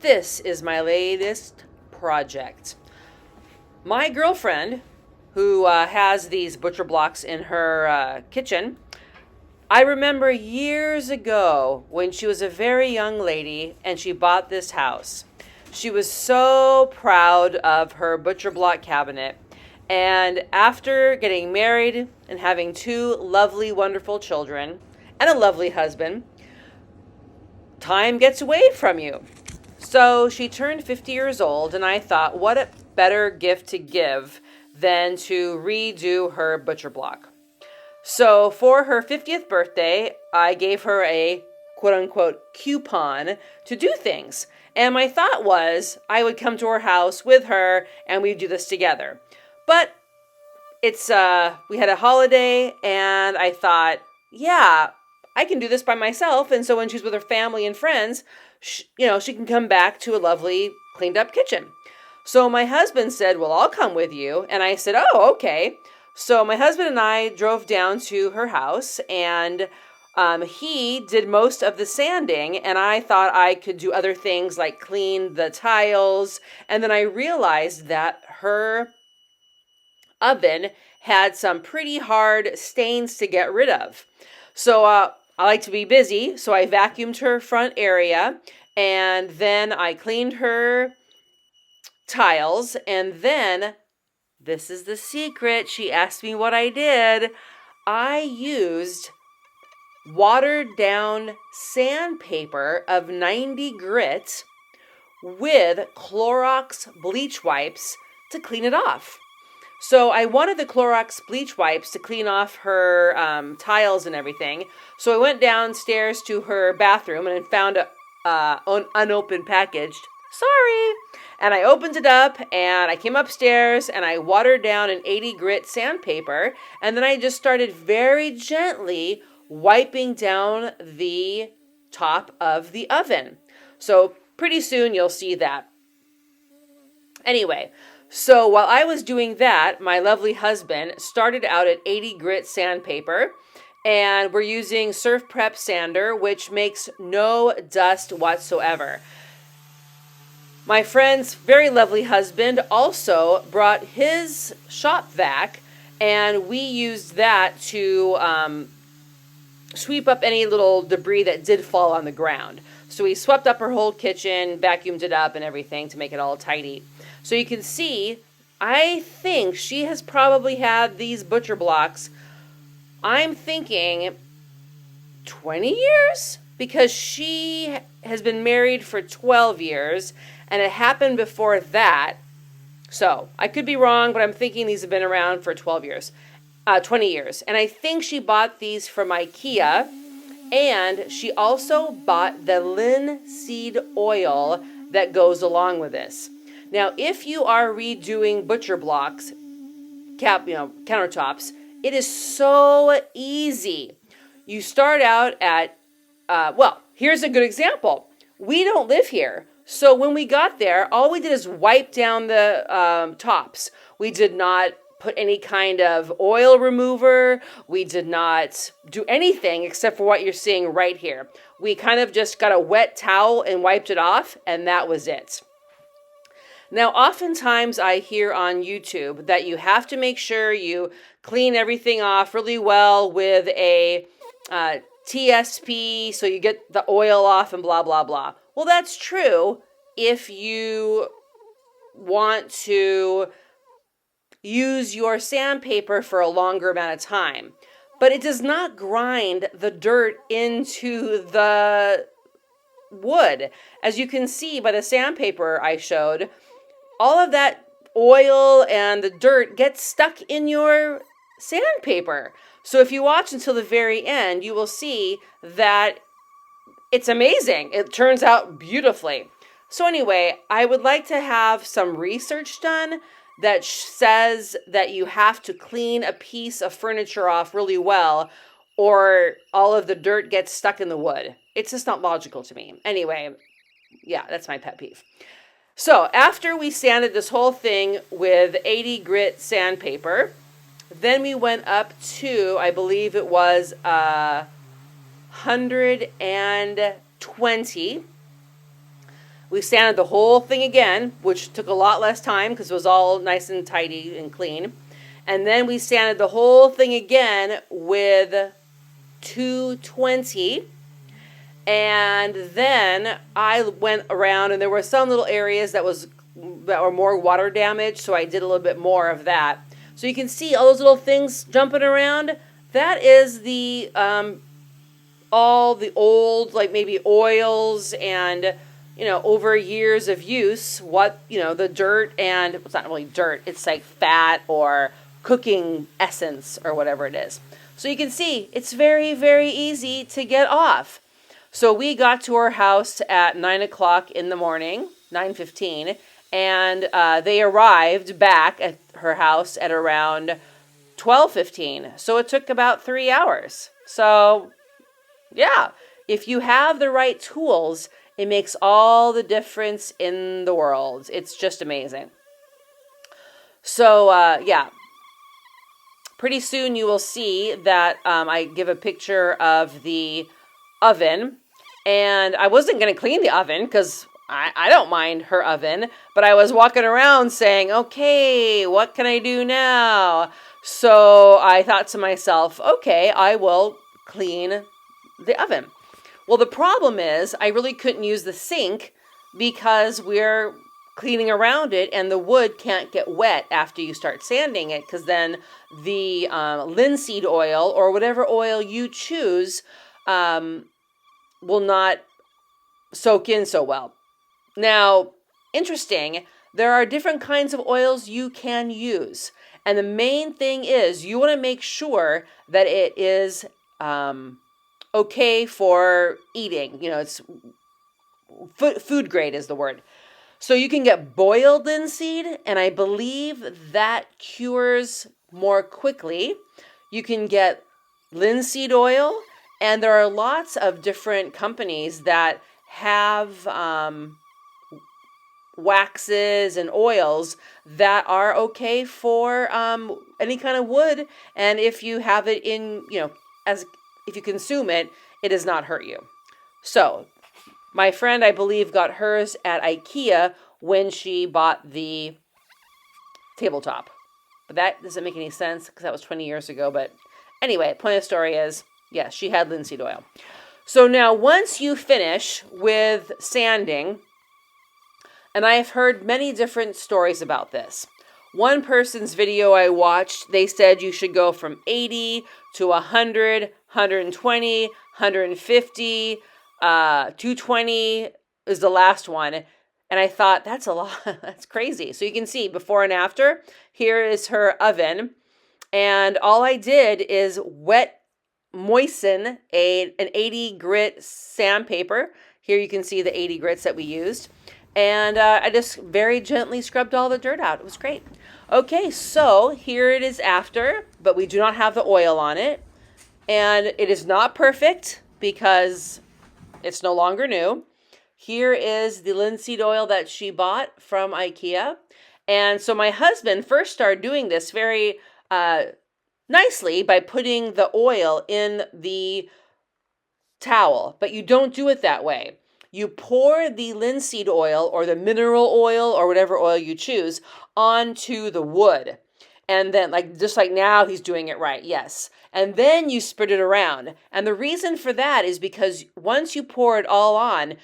This is my latest project. My girlfriend, who has these butcher blocks in her kitchen, I remember years ago when she was a very young lady and she bought this house. She was so proud of her butcher block cabinet. And after getting married and having two lovely, wonderful children and a lovely husband, time gets away from you. So she turned 50 years old, and I thought, what a better gift to give than to redo her butcher block. So for her 50th birthday, I gave her a quote-unquote coupon to do things. And my thought was I would come to her house with her and we'd do this together. But it's we had a holiday and I thought, yeah, I can do this by myself. And so when she's with her family and friends, she can come back to a lovely cleaned up kitchen. So my husband said, well, I'll come with you. And I said, oh, okay. So my husband and I drove down to her house, and he did most of the sanding, and I thought I could do other things like clean the tiles. And then I realized that her oven had some pretty hard stains to get rid of. So I like to be busy, so I vacuumed her front area, and then I cleaned her tiles, and then, this is the secret, she asked me what I did. I used watered down sandpaper of 90 grit with Clorox bleach wipes to clean it off. So I wanted the Clorox bleach wipes to clean off her tiles and everything. So I went downstairs to her bathroom and found an unopened package. Sorry. And I opened it up and I came upstairs and I watered down an 80 grit sandpaper. And then I just started very gently wiping down the top of the oven. So pretty soon you'll see that. Anyway, so while I was doing that, my lovely husband started out at 80 grit sandpaper, and we're using Surf Prep sander, which makes no dust whatsoever. My friend's very lovely husband also brought his shop vac, and we used that to sweep up any little debris that did fall on the ground. So we swept up her whole kitchen, vacuumed it up and everything to make it all tidy. So you can see, I think she has probably had these butcher blocks, I'm thinking 20 years? Because she has been married for 12 years, and it happened before that. So I could be wrong, but I'm thinking these have been around for 20 years. And I think she bought these from IKEA, and she also bought the linseed oil that goes along with this. Now, if you are redoing butcher blocks, countertops, it is so easy. You start out at, here's a good example. We don't live here. So when we got there, all we did is wipe down the tops. We did not put any kind of oil remover. We did not do anything except for what you're seeing right here. We kind of just got a wet towel and wiped it off, and that was it. Now, oftentimes I hear on YouTube that you have to make sure you clean everything off really well with a TSP so you get the oil off and blah, blah, blah. Well, that's true if you want to use your sandpaper for a longer amount of time. But it does not grind the dirt into the wood. As you can see by the sandpaper I showed, all of that oil and the dirt gets stuck in your sandpaper. So if you watch until the very end, you will see that it's amazing. It turns out beautifully. So anyway, I would like to have some research done that says that you have to clean a piece of furniture off really well, or all of the dirt gets stuck in the wood. It's just not logical to me. Anyway, yeah, that's my pet peeve. So after we sanded this whole thing with 80 grit sandpaper, then we went up to, I believe it was 120 We sanded the whole thing again, which took a lot less time because it was all nice and tidy and clean. And then we sanded the whole thing again with 220. And then I went around, and there were some little areas that were more water damaged, so I did a little bit more of that. So you can see all those little things jumping around. That is the all the old, like maybe oils and, over years of use, the dirt, and it's not really dirt, it's like fat or cooking essence or whatever it is. So you can see it's very, very easy to get off. So we got to our house at 9 o'clock in the morning, 9:15, and they arrived back at her house at around 12:15. So it took about 3 hours. So yeah, if you have the right tools, it makes all the difference in the world. It's just amazing. So yeah, pretty soon you will see that I give a picture of the oven. And I wasn't going to clean the oven because I don't mind her oven. But I was walking around saying, okay, what can I do now? So I thought to myself, okay, I will clean the oven. Well, the problem is I really couldn't use the sink because we're cleaning around it and the wood can't get wet after you start sanding it, because then the linseed oil or whatever oil you choose will not soak in so well. Now, interesting, there are different kinds of oils you can use. And the main thing is you want to make sure that it is okay for eating. It's food grade is the word. So you can get boiled linseed, and I believe that cures more quickly. You can get linseed oil, and there are lots of different companies that have waxes and oils that are okay for any kind of wood. And if you have it in, if you consume it, it does not hurt you. So my friend, I believe, got hers at IKEA when she bought the tabletop. But that doesn't make any sense because that was 20 years ago. But anyway, point of the story is, yes, she had linseed oil. So now once you finish with sanding, and I've heard many different stories about this. One person's video I watched, they said you should go from 80 to 100, 120, 150, 220 is the last one. And I thought, that's a lot. That's crazy. So you can see before and after. Here is her oven. And all I did is moisten an 80 grit sandpaper. Here you can see the 80 grits that we used. And I just very gently scrubbed all the dirt out. It was great. Okay, so here it is after, but we do not have the oil on it. And it is not perfect because it's no longer new. Here is the linseed oil that she bought from IKEA. And so my husband first started doing this very nicely by putting the oil in the towel. But you don't do it that way. You pour the linseed oil or the mineral oil or whatever oil you choose onto the wood. And then just like now he's doing it right. Yes. And then you spread it around. And the reason for that is because once you pour it all on,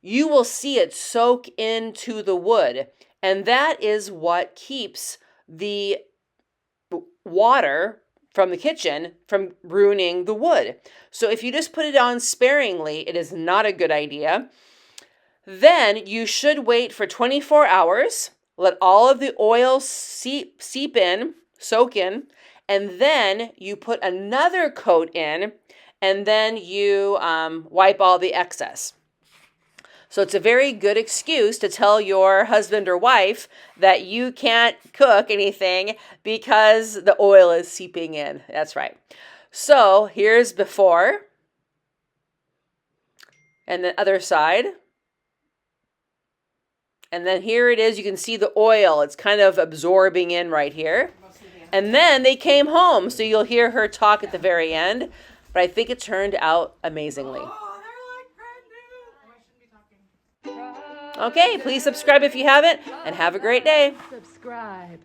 you will see it soak into the wood. And that is what keeps the water from the kitchen from ruining the wood. So if you just put it on sparingly, it is not a good idea. Then you should wait for 24 hours, let all of the oil seep in, soak in, and then you put another coat in, and then you wipe all the excess. So it's a very good excuse to tell your husband or wife that you can't cook anything because the oil is seeping in. That's right. So here's before. And the other side. And then here it is. You can see the oil. It's kind of absorbing in right here. And then they came home. So you'll hear her talk at the very end. But I think it turned out amazingly. Okay, please subscribe if you haven't, and have a great day. Subscribe.